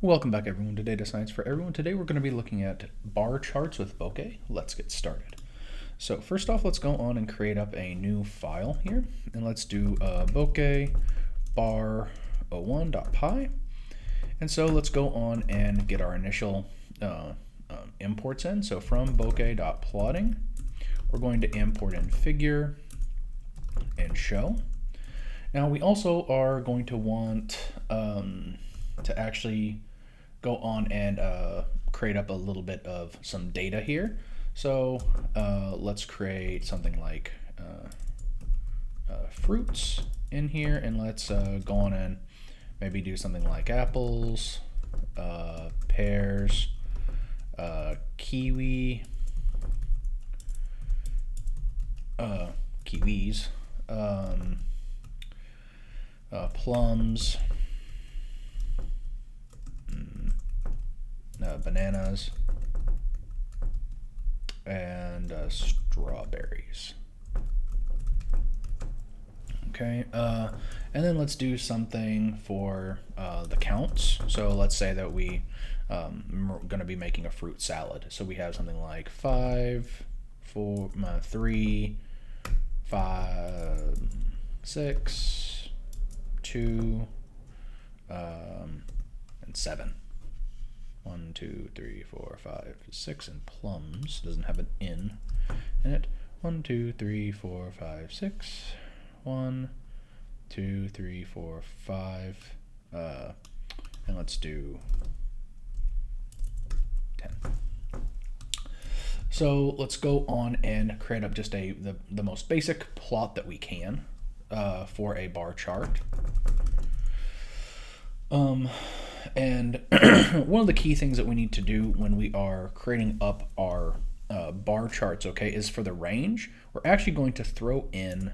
Welcome back everyone to Data Science for Everyone. Today we're going to be looking at bar charts with bokeh. Let's get started. So first off, let's go on and create up a new file here, and let's do bokeh bar01.py. And so let's go on and get our initial imports in. So from bokeh.plotting, we're going to import in figure and show. Now we also are going to want to actually go on and create up a little bit of some data here. So let's create something like fruits in here, and let's go on and maybe do something like apples, pears, kiwis, plums, bananas, and strawberries. Okay, and then let's do something for the counts. So let's say that we are going to be making a fruit salad. So we have something like 5, 4, 3, 5, 6, 2, and 7. 1, 2, 3, 4, 5, 6, and plums doesn't have an in it. 1, 2, 3, 4, 5, 6. 1, 2, 3, 4, 5. And let's do 10. So let's go on and create up just the most basic plot that we can for a bar chart. And one of the key things that we need to do when we are creating up our bar charts, okay, is for the range, we're actually going to throw in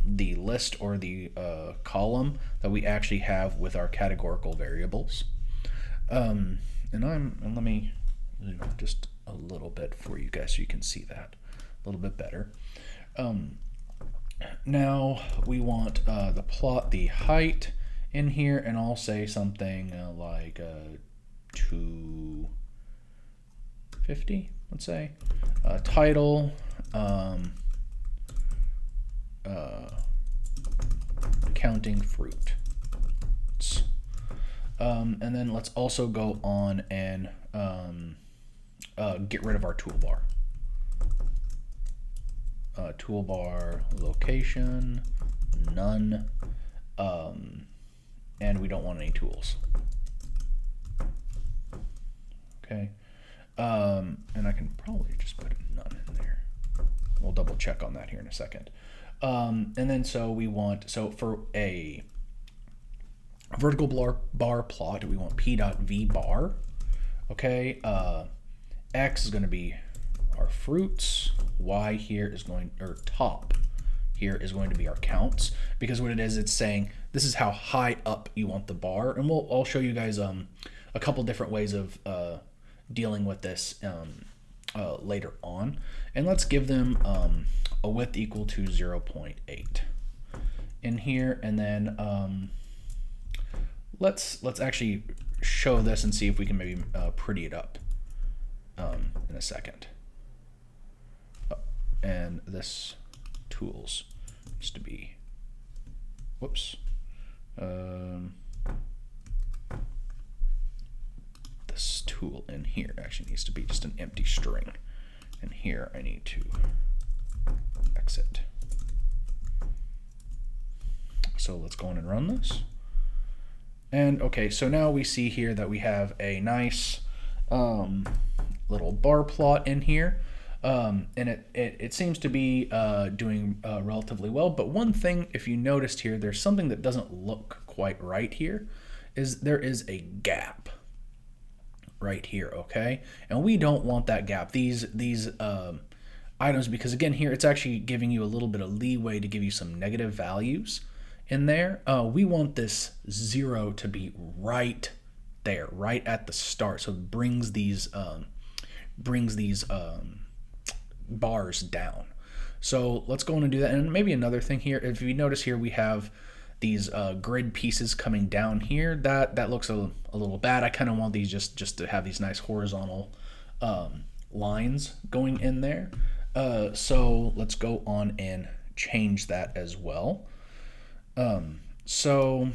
the list or the column that we actually have with our categorical variables. And let me zoom just a little bit for you guys so you can see that a little bit better. Now we want the plot, the height in here, and I'll say something like 250, let's say. Title, counting fruit. And then let's also go on and get rid of our toolbar. Toolbar location, none. And we don't want any tools. Okay, and I can probably just put a none in there. We'll double check on that here in a second. And then so we want, so for a vertical bar plot, we want p.v bar. Okay, x is going to be our fruits. Y here is going, or top here is going to be our counts, because what it is, it's saying this is how high up you want the bar, and I'll show you guys a couple different ways of dealing with this later on. And let's give them a width equal to 0.8 in here, and then let's actually show this and see if we can maybe pretty it up in a second. And this tools needs to be, whoops, this tool in here actually needs to be just an empty string, and here I need to exit. So let's go on and run this. And okay, so now we see here that we have a nice little bar plot in here. And it seems to be doing relatively well. But one thing, if you noticed here, there's something that doesn't look quite right here, is there is a gap right here, okay? And we don't want that gap. These items, because again here it's actually giving you a little bit of leeway to give you some negative values in there. We want this 0 to be right there, right at the start, so it brings these bars down. So let's go on and do that. And maybe another thing here, if you notice here, we have these grid pieces coming down here, that looks a little bad. I kind of want these just to have these nice horizontal lines going in there. So let's go on and change that as well. So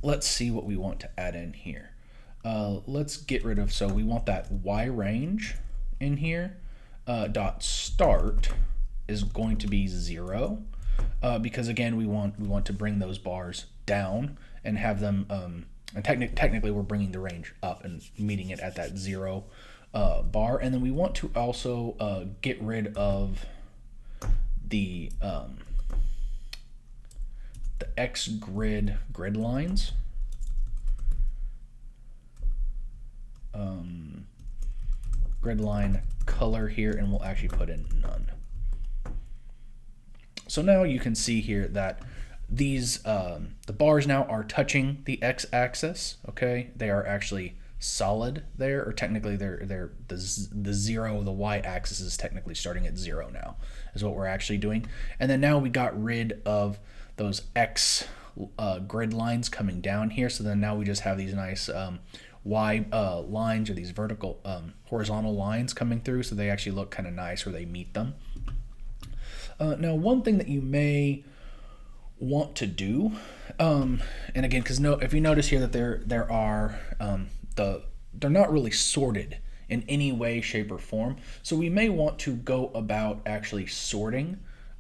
let's see what we want to add in here. Let's get rid of, so we want that Y range in here. Dot start is going to be 0, because again we want to bring those bars down and have them, and technically we're bringing the range up and meeting it at that 0 bar. And then we want to also get rid of the X grid lines. Grid line color here, and we'll actually put in none. So now you can see here that these the bars now are touching the x-axis. Okay, they are actually solid there, or technically they're the 0, the y-axis is technically starting at 0 now, is what we're actually doing. And then now we got rid of those X grid lines coming down here. So then now we just have these nice Y lines, or these vertical horizontal lines coming through, so they actually look kind of nice where they meet them. Now one thing that you may want to do, and again, because if you notice here that there are they're not really sorted in any way, shape, or form, so we may want to go about actually sorting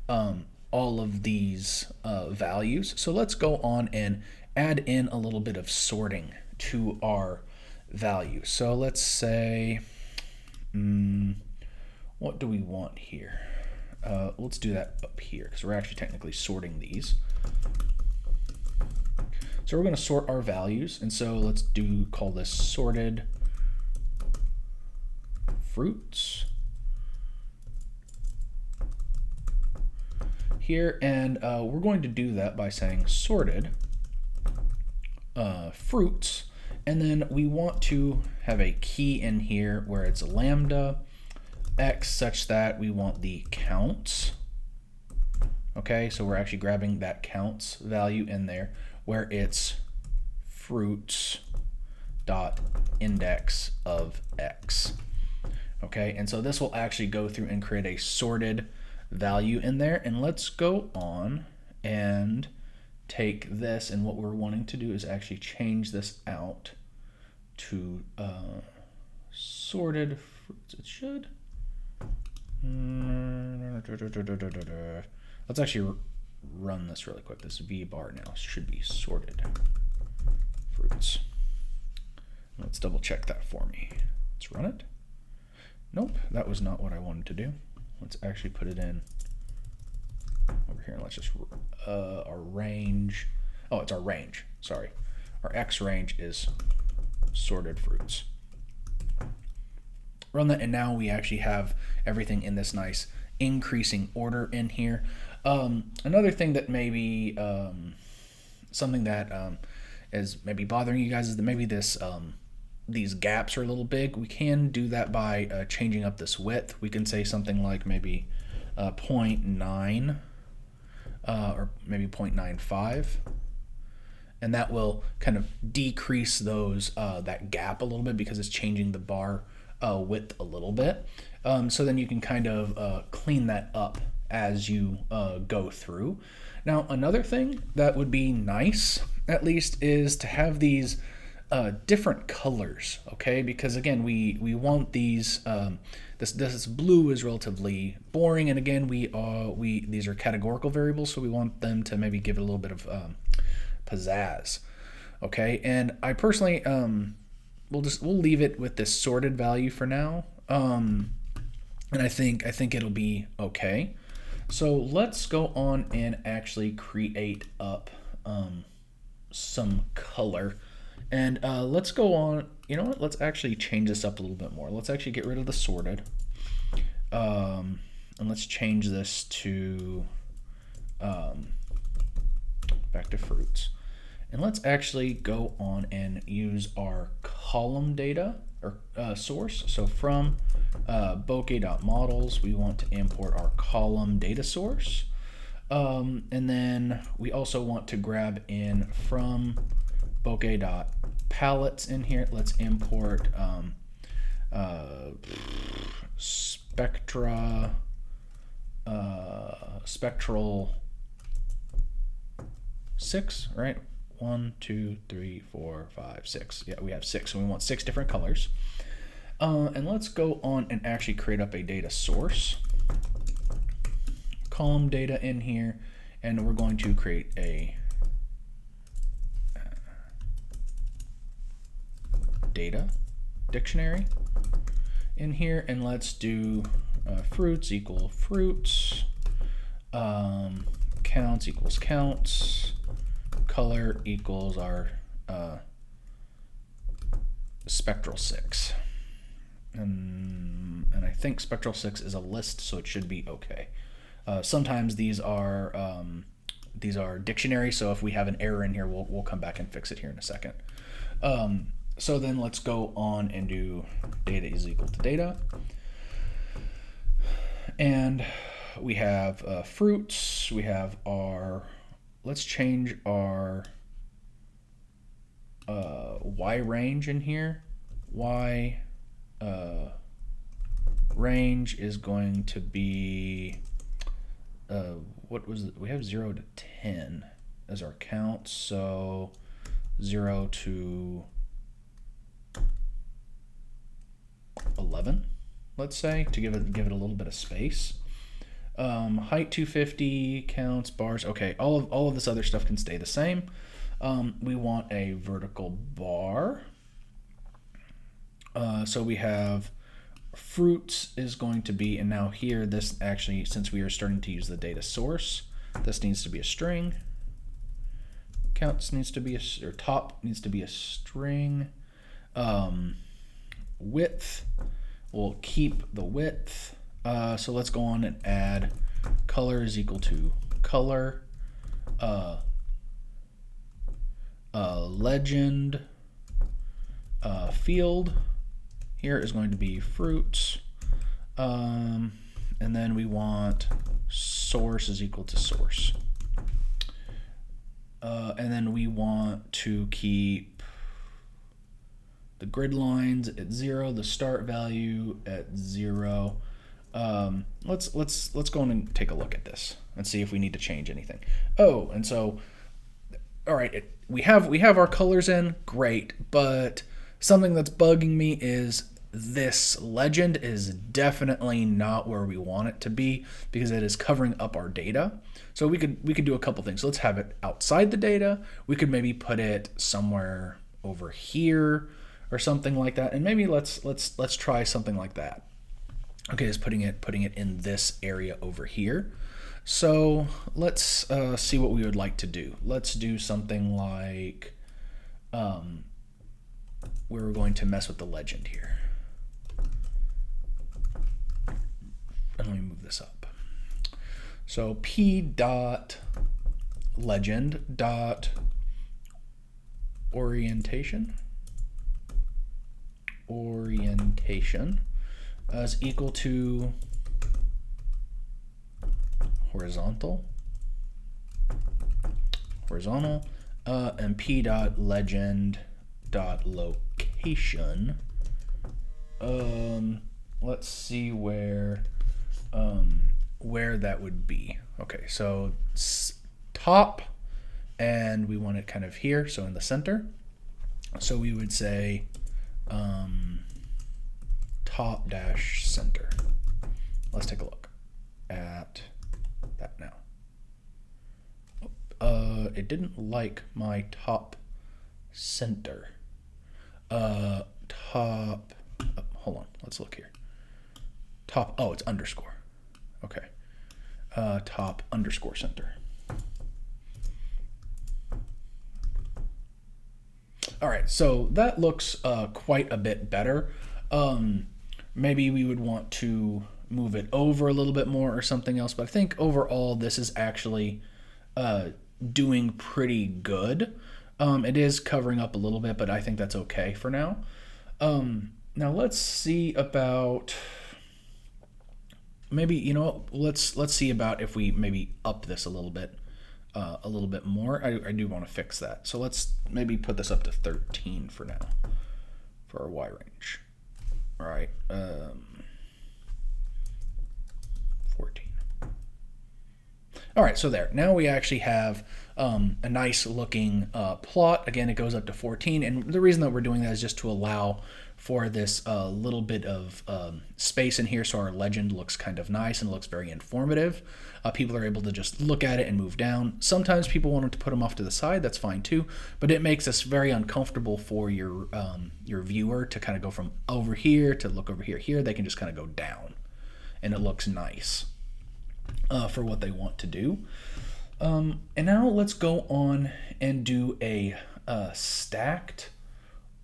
all of these values. So let's go on and add in a little bit of sorting to our value. So let's say, what do we want here? Let's do that up here, because we're actually technically sorting these. So we're going to sort our values, and so let's call this sorted fruits here, and we're going to do that by saying sorted fruits, and then we want to have a key in here where it's lambda x, such that we want the counts. Okay, so we're actually grabbing that counts value in there, where it's fruits dot index of x. Okay, and so this will actually go through and create a sorted value in there. And let's go on and take this, and what we're wanting to do is actually change this out to sorted fruits. It should. Let's actually run this really quick. This V bar now should be sorted fruits. Let's double check that for me. Let's run it. Nope, that was not what I wanted to do. Let's actually put it in over here, and let's just our range. Oh, it's our range. Sorry, our X range is sorted fruits. Run that, and now we actually have everything in this nice increasing order in here. Another thing that maybe something that is maybe bothering you guys is that maybe this these gaps are a little big. We can do that by changing up this width. We can say something like maybe 0.9 or maybe 0.95, and that will kind of decrease those that gap a little bit, because it's changing the bar width a little bit. So then you can kind of clean that up as you go through. Now, another thing that would be nice, at least, is to have these different colors, okay? Because again, we want these. This blue is relatively boring, and again, these are categorical variables, so we want them to maybe give it a little bit of pizzazz, okay? And I personally, we'll leave it with this sorted value for now, and I think it'll be okay. So let's go on and actually create up some color. And let's go on, you know what, let's actually change this up a little bit more. Let's actually get rid of the sorted. And let's change this to back to fruits. And let's actually go on and use our column data or source. So from bokeh.models, we want to import our column data source. And then we also want to grab in from bokeh.palettes in here. Let's import spectral 6, right? 1, 2, 3, 4, 5, 6. Yeah, we have 6, so we want 6 different colors. And let's go on and actually create up a data source. Column data in here, and we're going to create a data dictionary in here, and let's do fruits equal fruits, counts equals counts, color equals our spectral 6. And I think spectral 6 is a list, so it should be okay. Sometimes these are dictionaries, so if we have an error in here, we'll come back and fix it here in a second. So then let's go on and do data is equal to data. And we have fruits, we have our, let's change our Y range in here. Y range is going to be, what was it? We have 0 to 10 as our count, so 0 to 11, let's say, to give it a little bit of space. Height 250, counts, bars. Okay, all of this other stuff can stay the same. We want a vertical bar. So we have fruits is going to be, and now here, this actually, since we are starting to use the data source, this needs to be a string. Counts needs to be or top needs to be a string. Width, we'll keep the width. So let's go on and add color is equal to color. Legend field here is going to be fruits. And then we want source is equal to source. And then we want to keep the grid lines at 0, the start value at 0. Let's go on and take a look at this and see if we need to change anything. Oh, and so, all right, we have our colors in, great, but something that's bugging me is this legend is definitely not where we want it to be because it is covering up our data. So we could do a couple things. Let's have it outside the data. We could maybe put it somewhere over here or something like that. And maybe let's try something like that. Okay, it's putting it in this area over here. So let's see what we would like to do. Let's do something like we're going to mess with the legend here. And let me move this up. So p dot legend dot orientation is equal to horizontal, and p dot legend dot location. Let's see where that would be. Okay, so top, and we want it kind of here, so in the center. So we would say top dash center. Let's take a look at that now. It didn't like my top center. Top, hold on, let's look here. Top, oh, it's underscore. Okay. Top underscore center. All right, so that looks quite a bit better. Maybe we would want to move it over a little bit more or something else, but I think overall this is actually doing pretty good. It is covering up a little bit, but I think that's okay for now. Now let's see about maybe, you know, let's see about if we maybe up this a little bit more. I do want to fix that. So let's maybe put this up to 13 for now for our Y range. All right, 14. All right, so there. Now we actually have a nice looking plot. Again, it goes up to 14, and the reason that we're doing that is just to allow for this little bit of space in here so our legend looks kind of nice and looks very informative. People are able to just look at it and move down. Sometimes people want to put them off to the side. That's fine too, but it makes this very uncomfortable for your viewer to kind of go from over here to look over here. They can just kind of go down, and it looks nice for what they want to do. And now let's go on and do a stacked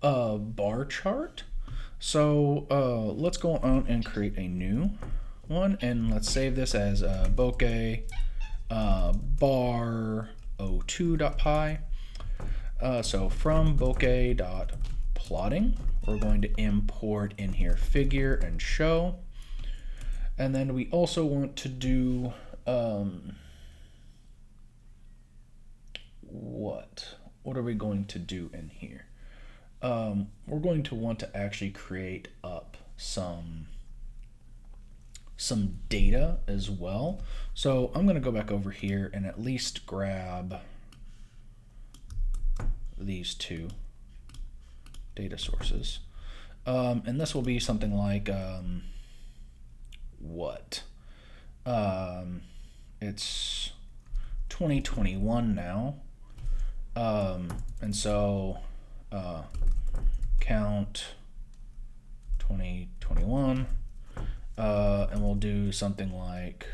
bar chart. So let's go on and create a new one, and let's save this as bokeh bar 02.py. So from bokeh.plotting, we're going to import in here figure and show. And then we also want to do what are we going to do in here? We're going to want to actually create up some data as well. So I'm going to go back over here and at least grab these two data sources. And this will be something like it's 2021 now, and so count 2021, and we'll do something like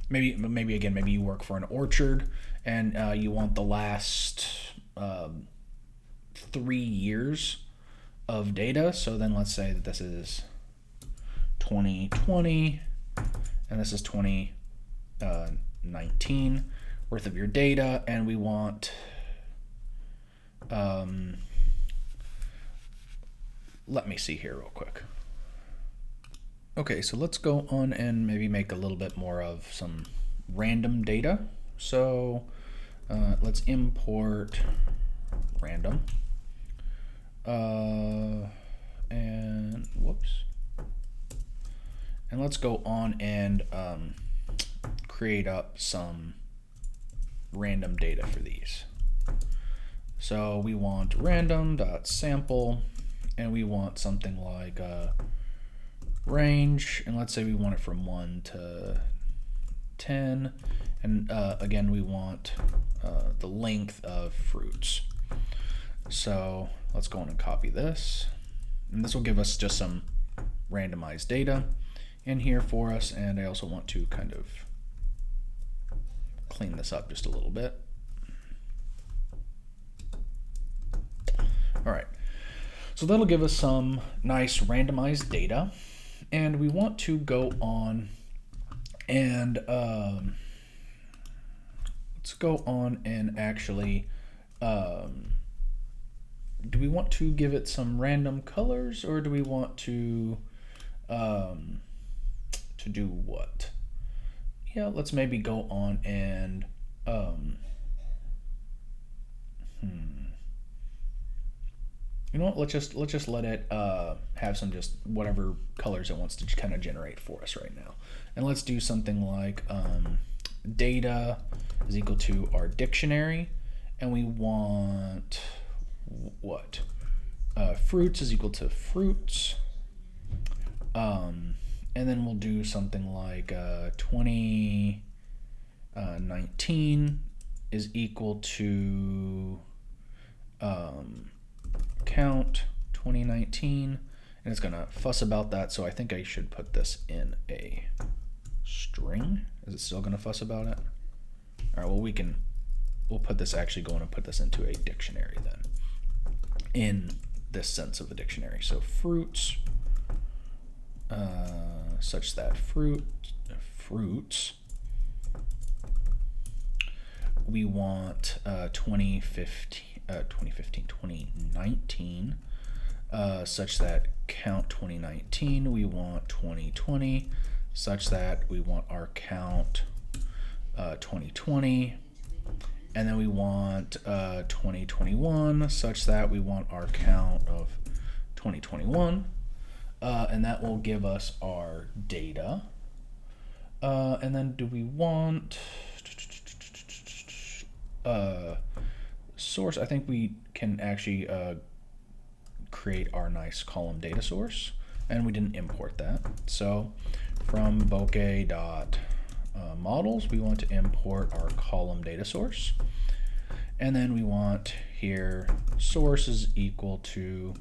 maybe you work for an orchard and you want the last 3 years of data. So then let's say that this is 2020 and this is 2019 worth of your data, and we want let me see here real quick. Okay, so let's go on and maybe make a little bit more of some random data. So let's import random. And whoops. And let's go on and create up some random data for these. So we want random.sample, and we want something like range, and let's say we want it from 1 to 10, and again we want the length of fruits. So let's go on and copy this, and this will give us just some randomized data in here for us. And I also want to kind of clean this up just a little bit. All right, so that'll give us some nice randomized data, and we want to go on and let's go on and actually do we want to give it some random colors, or do we want to do what? Yeah, let's maybe go on and you know what, let's just let it have some just whatever colors it wants to kind of generate for us right now. And let's do something like data is equal to our dictionary, and we want what? Fruits is equal to fruits. And then we'll do something like 2019 is equal to count 2019, and it's gonna fuss about that. So I think I should put this in a string. Is it still gonna fuss about it? All right, well we'll put this, actually go on and put this into a dictionary then, in this sense of a dictionary. So fruits, such that fruits, we want 2019 such that count 2019, we want 2020, such that we want our count 2020, and then we want 2021, such that we want our count of 2021, and that will give us our data. And then do we want source? I think we can actually create our nice column data source, and we didn't import that. So from bokeh.models, we want to import our column data source, and then we want here source is equal to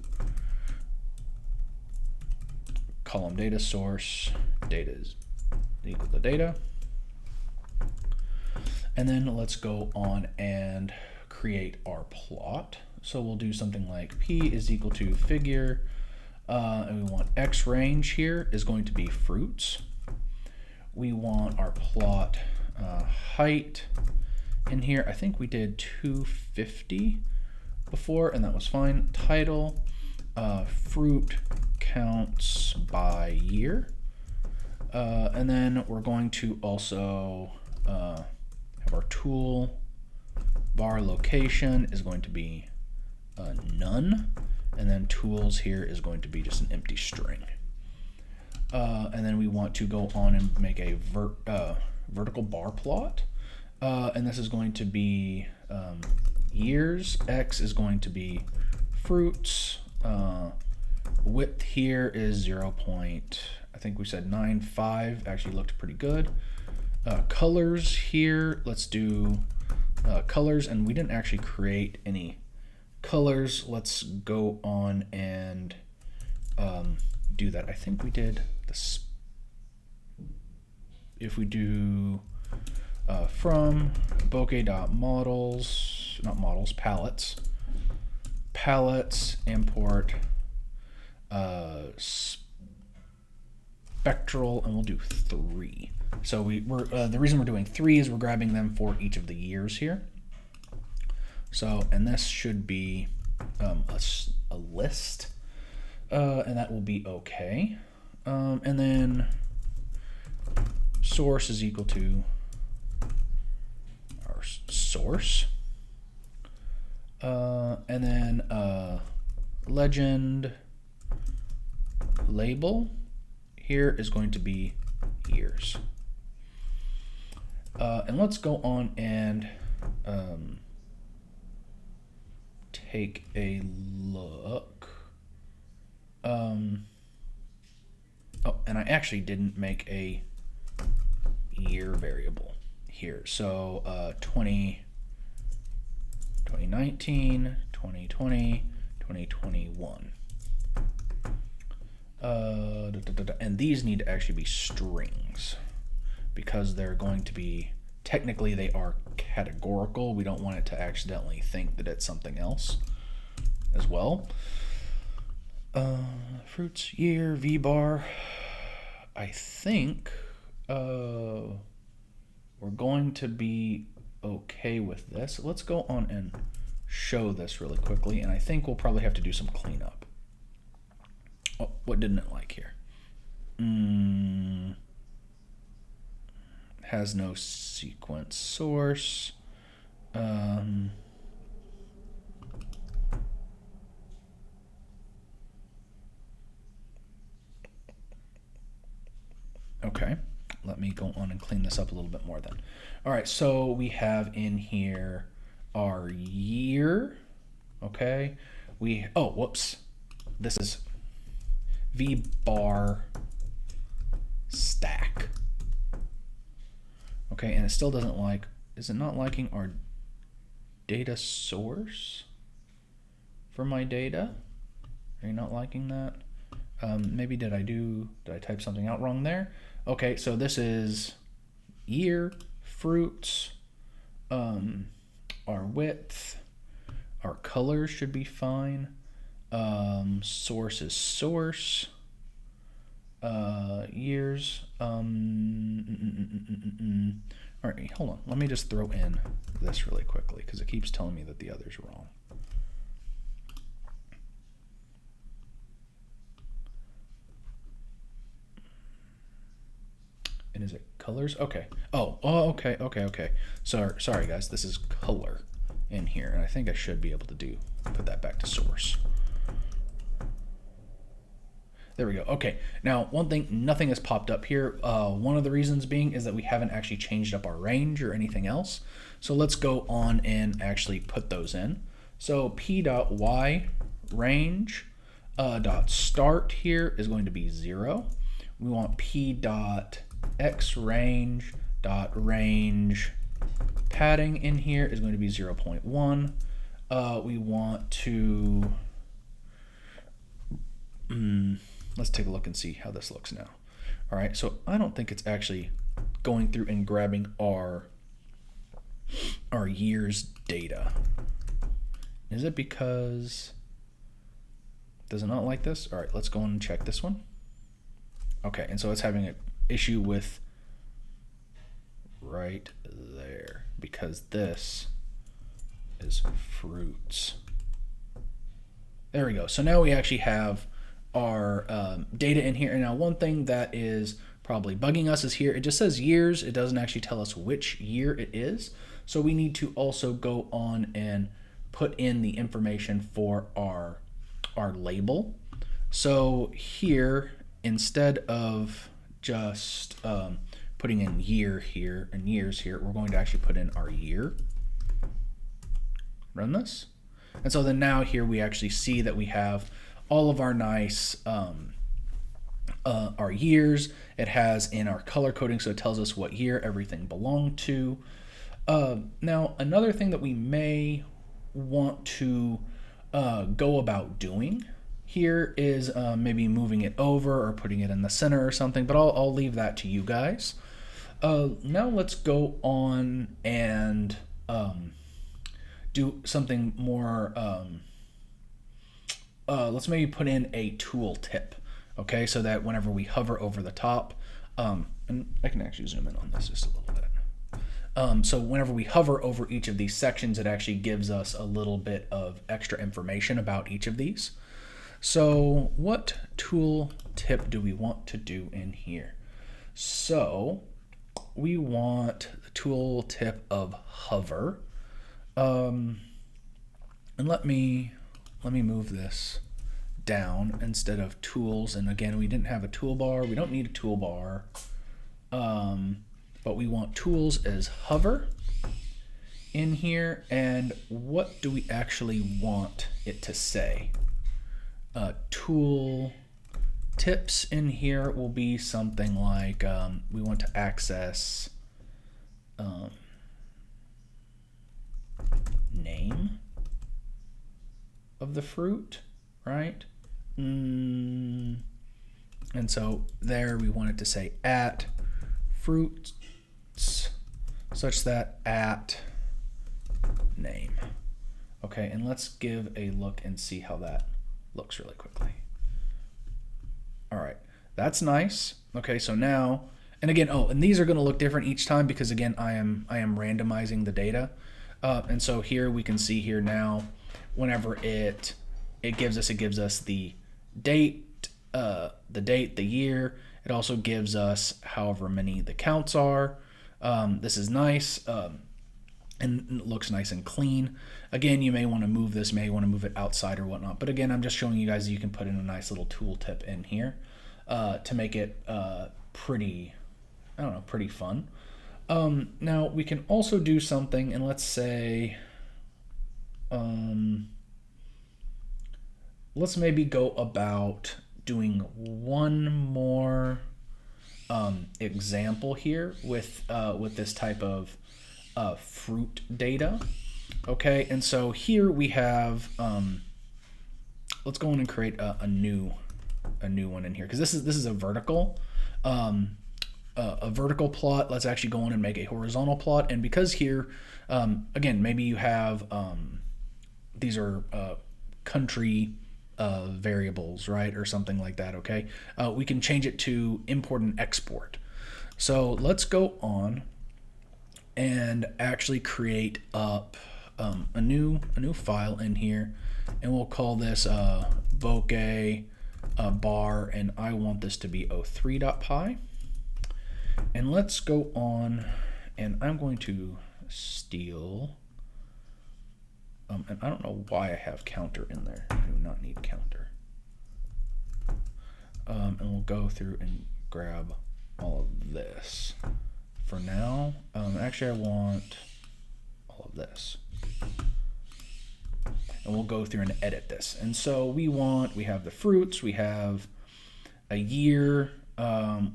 column data source, data is equal to data. And then let's go on and create our plot. So we'll do something like P is equal to figure, and we want X range here is going to be fruits. We want our plot height in here. I think we did 250 before, and that was fine. Title, fruit counts by year. And then we're going to also have our tool bar location is going to be none, and then tools here is going to be just an empty string. And then we want to go on and make a vertical bar plot, and this is going to be years. X is going to be fruits. Width here is 0. I think we said 9.5. Actually looked pretty good. Colors here, let's do colors, and we didn't actually create any colors. Let's go on and do that. I think we did this. If we do from bokeh.models, not models, palettes, import spectral, and we'll do 3. So the reason we're doing 3 is we're grabbing them for each of the years here. So, and this should be a list, and that will be okay. And then source is equal to our source, and then legend label here is going to be years. And let's go on and take a look. Oh, and I actually didn't make a year variable here. So 2019, 2020, 2021. And these need to actually be strings because they're going to be, technically they are categorical. We don't want it to accidentally think that it's something else as well. Fruits, year, V-bar. I think we're going to be okay with this. Let's go on and show this really quickly, and I think we'll probably have to do some cleanup. Oh, what didn't it like here? Has no sequence source. Okay, let me go on and clean this up a little bit more then. All right, so we have in here our year. Okay, oh, whoops. This is V-bar stack. Okay, and it still doesn't like, is it not liking our data source for my data? Are you not liking that? Maybe did I type something out wrong there? Okay, so this is year, fruits, our width, our colors should be fine. Source is source. Years. All right, hold on. Let me just throw in this really quickly because it keeps telling me that the other's wrong. And is it colors? Okay. Oh, okay. Sorry guys, this is color in here, and I think I should be able to put that back to source. There we go. Okay, now one thing, nothing has popped up here. One of the reasons being is that we haven't actually changed up our range or anything else. So let's go on and actually put those in. So p.y range dot start here is going to be 0. We want p.x range dot range padding in here is going to be 0.1. We want to let's take a look and see how this looks now. All right, so I don't think it's actually going through and grabbing our year's data. Is it because, does it not like this? All right, let's go and check this one. Okay, and so it's having an issue with right there because this is fruits. There we go. So now we actually have our data in here. And now one thing that is probably bugging us is here. It just says years. It doesn't actually tell us which year it is. So we need to also go on and put in the information for our label. So here, instead of just putting in year here and years here, we're going to actually put in our year. Run this. And so then now here we actually see that we have all of our nice our years. It has in our color coding, so it tells us what year everything belonged to. Now another thing that we may want to go about doing here is maybe moving it over or putting it in the center or something, but I'll leave that to you guys. Now let's go on and do something more. Let's maybe put in a tool tip, okay, so that whenever we hover over the top, and I can actually zoom in on this just a little bit. So whenever we hover over each of these sections, it actually gives us a little bit of extra information about each of these. So what tool tip do we want to do in here? So we want the tool tip of hover. And let me move this down instead of tools. And again, we didn't have a toolbar. We don't need a toolbar. But we want tools as hover in here. And what do we actually want it to say? Tool tips in here will be something like we want to access name of the fruit, right? And so there we want it to say at fruits such that at name. Okay, and let's give a look and see how that looks really quickly. All right, that's nice. Okay, so now, and again, and these are going to look different each time because again, I am randomizing the data. And so here we can see here now, whenever it gives us the date, the year. It also gives us however many the counts are. This is nice, and it looks nice and clean. Again, you may want to move this, may want to move it outside or whatnot. But again, I'm just showing you guys that you can put in a nice little tooltip in here to make it pretty fun. Now we can also do something, and let's say, let's maybe go about doing one more example here with this type of fruit data. Okay, and so here we have, let's go in and create a new one in here because this is a vertical. A vertical plot. Let's actually go on and make a horizontal plot. And because here, again, maybe you have these are country variables, right, or something like that. Okay, we can change it to import and export. So let's go on and actually create up a new file in here, and we'll call this bokeh bar, and I want this to be 03.py. And let's go on, and I'm going to steal, and I don't know why I have counter in there. I do not need counter. And we'll go through and grab all of this. For now, actually I want all of this. And we'll go through and edit this. And so we have the fruits, we have a year,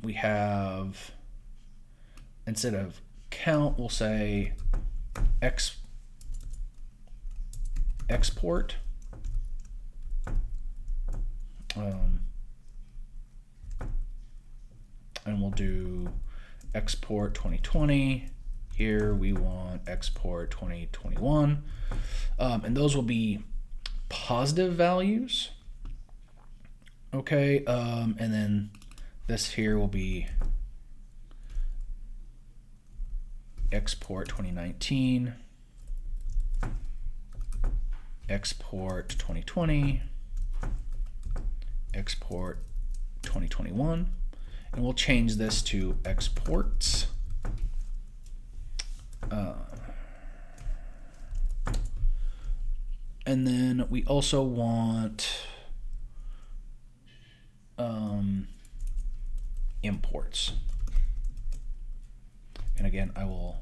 we have, instead of count, we'll say export. And we'll do export 2020. Here we want export 2021. And those will be positive values. Okay, and then this here will be export 2019, export 2020, export 2021, and we'll change this to exports. And then we also want imports. And again, I will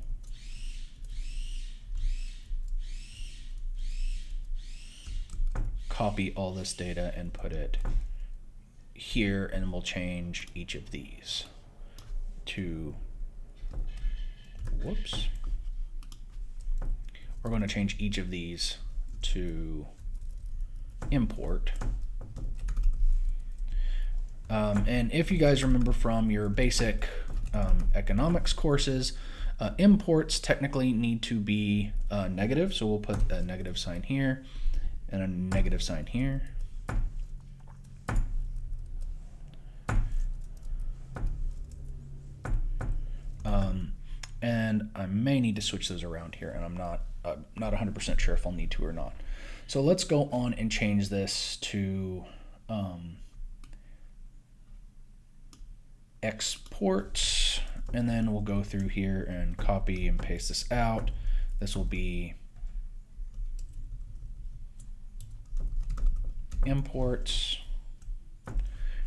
copy all this data and put it here, and we'll change each of these to, whoops. We're going to change each of these to import. And if you guys remember from your basic economics courses, imports technically need to be negative, so we'll put a negative sign here and a negative sign here. And I may need to switch those around here, and I'm not 100% sure if I'll need to or not. So let's go on and change this to export, and then we'll go through here and copy and paste this out. This will be imports,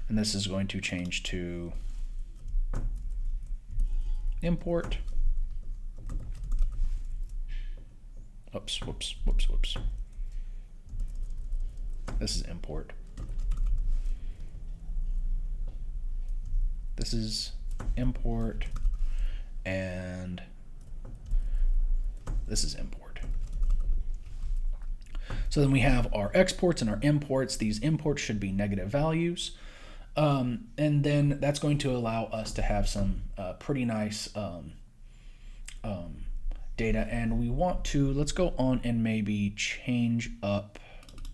and this is going to change to import. Oops, whoops, whoops, whoops. This is import. This is import, and this is import. So then we have our exports and our imports. These imports should be negative values. And then that's going to allow us to have some pretty nice data. And we want to, let's go on and maybe change up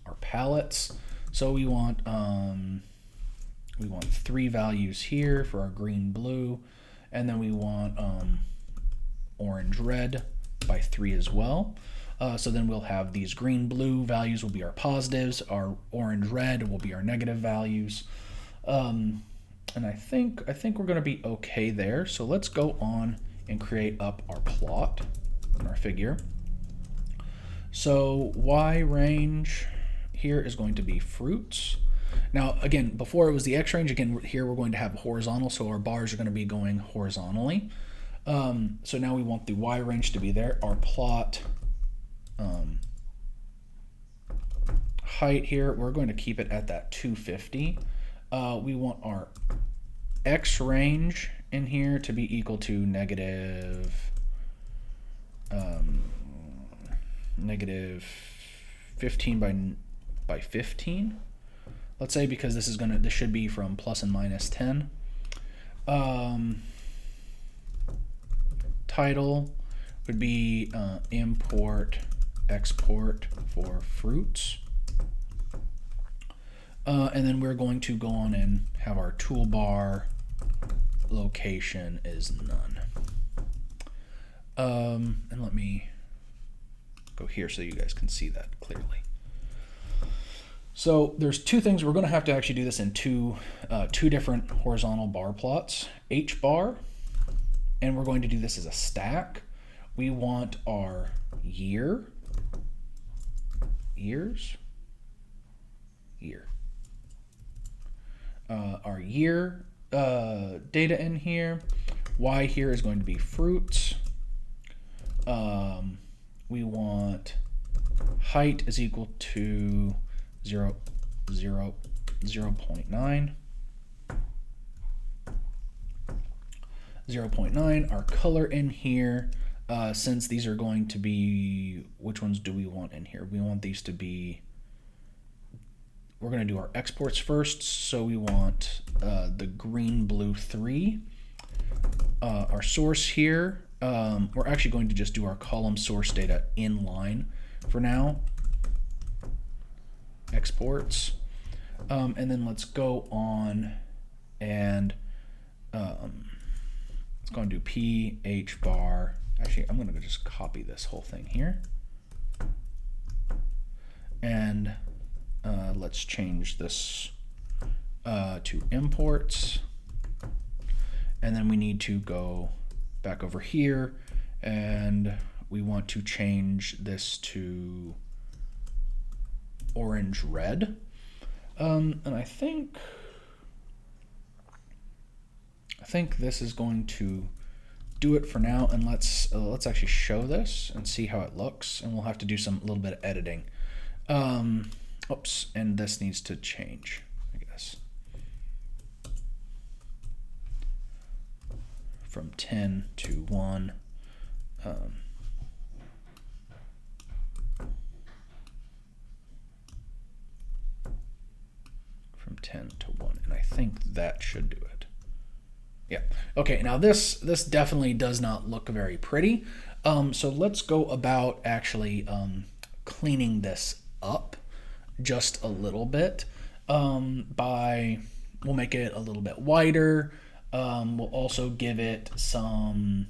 our palettes. So we want 3 values here for our green, blue, and then we want orange, red by 3 as well. So then we'll have these green, blue values will be our positives, our orange, red will be our negative values. And I think we're going to be okay there. So let's go on and create up our plot and our figure. So Y range here is going to be fruits. Now again, before it was the X range, again here we're going to have horizontal, so our bars are going to be going horizontally. So now we want the Y range to be there. Our plot height here, we're going to keep it at that 250. We want our X range in here to be equal to negative 15 by 15. Let's say, because this should be from plus and minus 10. Title would be import export for fruits. And then we're going to go on and have our toolbar location is none. And let me go here so you guys can see that clearly. So there's 2 things. We're going to have to actually do this in two different horizontal bar plots. H bar and we're going to do this as a stack. We want our year, years, year. Our year data in here. Y here is going to be fruits. We want height is equal to 0.9. Our color in here, since these are going to be, which ones do we want in here? We want these to be, we're going to do our exports first, so we want the green, blue 3. Our source here, we're actually going to just do our column source data inline for now. Exports. And then let's go on and let's go and do ph bar. Actually, I'm going to just copy this whole thing here. And let's change this to imports. And then we need to go back over here and we want to change this to orange red. And I think this is going to do it for now. And let's actually show this and see how it looks. And we'll have to do some little bit of editing. Oops, and this needs to change, I guess. From 10 to 1. From 10 to 1, and I think that should do it. Yeah. Okay. Now this definitely does not look very pretty. So let's go about actually cleaning this up just a little bit. We'll make it a little bit wider. We'll also give it some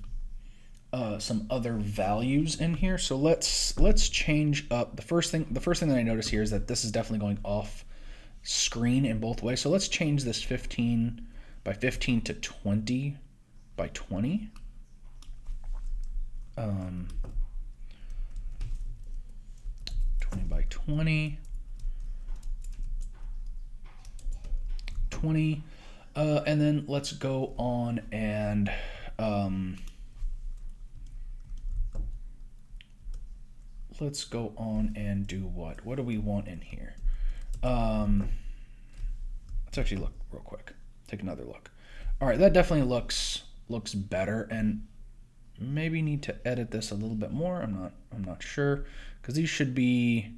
other values in here. So let's change up the first thing that I notice here is that this is definitely going off screen in both ways. So let's change this 15 by 15 to 20 by 20. 20 by 20. 20. And then let's go on and do what? What do we want in here? Let's actually look real quick. Take another look. All right, that definitely looks better, and maybe need to edit this a little bit more. I'm not sure, because these should be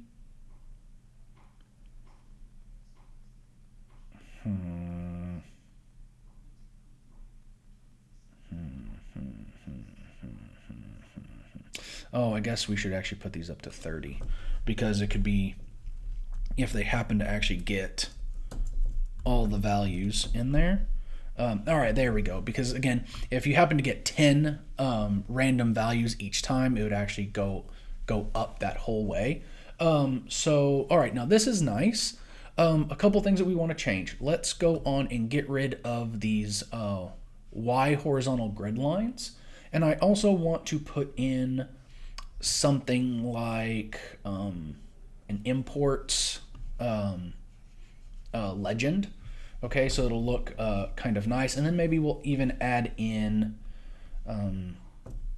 Oh, I guess we should actually put these up to 30, because it could be, if they happen to actually get all the values in there. All right, there we go. Because again, if you happen to get 10 random values each time, it would actually go up that whole way. So, all right, now this is nice. A couple things that we want to change. Let's go on and get rid of these Y horizontal grid lines. And I also want to put in something like an imports legend. Okay, so it'll look kind of nice, and then maybe we'll even add in. I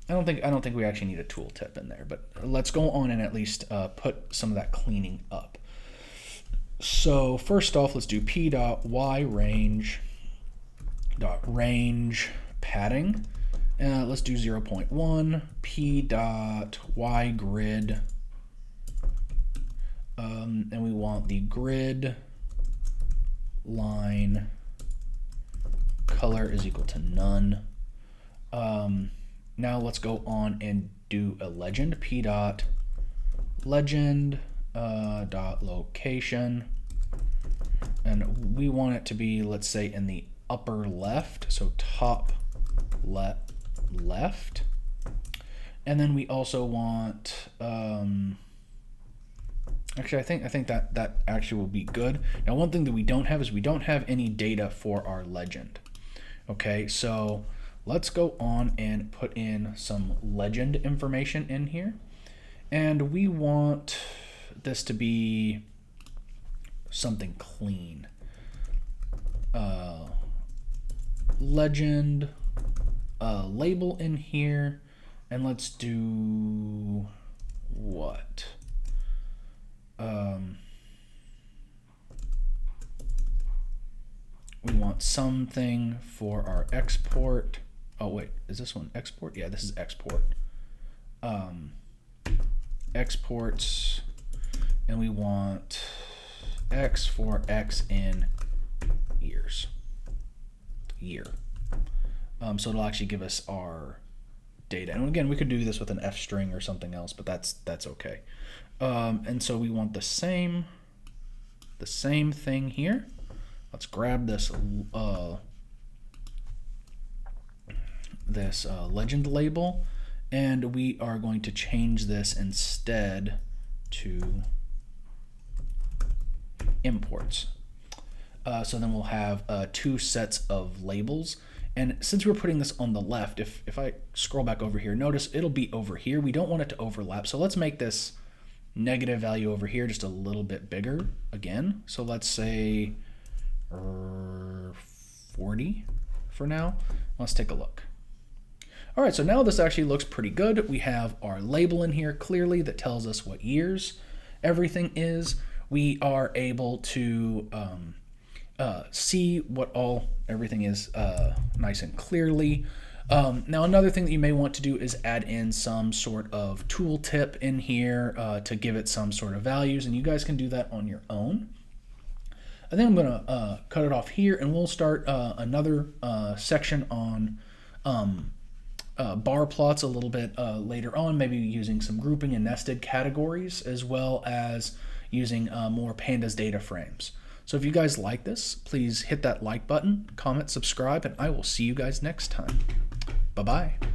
don't think we actually need a tooltip in there, but let's go on and at least put some of that cleaning up. So first off, let's do p.yRange padding. Let's do 0.1 p.ygrid, and we want the grid line color is equal to none. Now let's go on and do a legend, p.legend dot location, and we want it to be, let's say, in the upper left, so top left. And then we also want actually, I think that actually will be good. Now, one thing that we don't have is we don't have any data for our legend. Okay, so let's go on and put in some legend information in here. And we want this to be something clean. Legend label in here, and let's do what? We want something for our export. Oh wait, is this one export? Yeah, this is export. Exports, and we want X for X in years. Year. So it'll actually give us our data. And again, we could do this with an F string or something else, but that's okay. And so we want the same thing here. Let's grab this legend label, and we are going to change this instead to imports. So then we'll have 2 sets of labels. And since we're putting this on the left, if I scroll back over here, notice it'll be over here. We don't want it to overlap. So let's make this negative value over here just a little bit bigger again. So let's say 40 for now. Let's take a look. All right, so now this actually looks pretty good. We have our label in here clearly that tells us what years everything is. We are able to see what everything is nice and clearly. Now another thing that you may want to do is add in some sort of tooltip in here to give it some sort of values, and you guys can do that on your own. I think I'm gonna cut it off here, and we'll start another section on bar plots a little bit later on, maybe using some grouping and nested categories, as well as using more pandas data frames. So if you guys like this, please hit that like button, comment, subscribe, and I will see you guys next time. Bye-bye.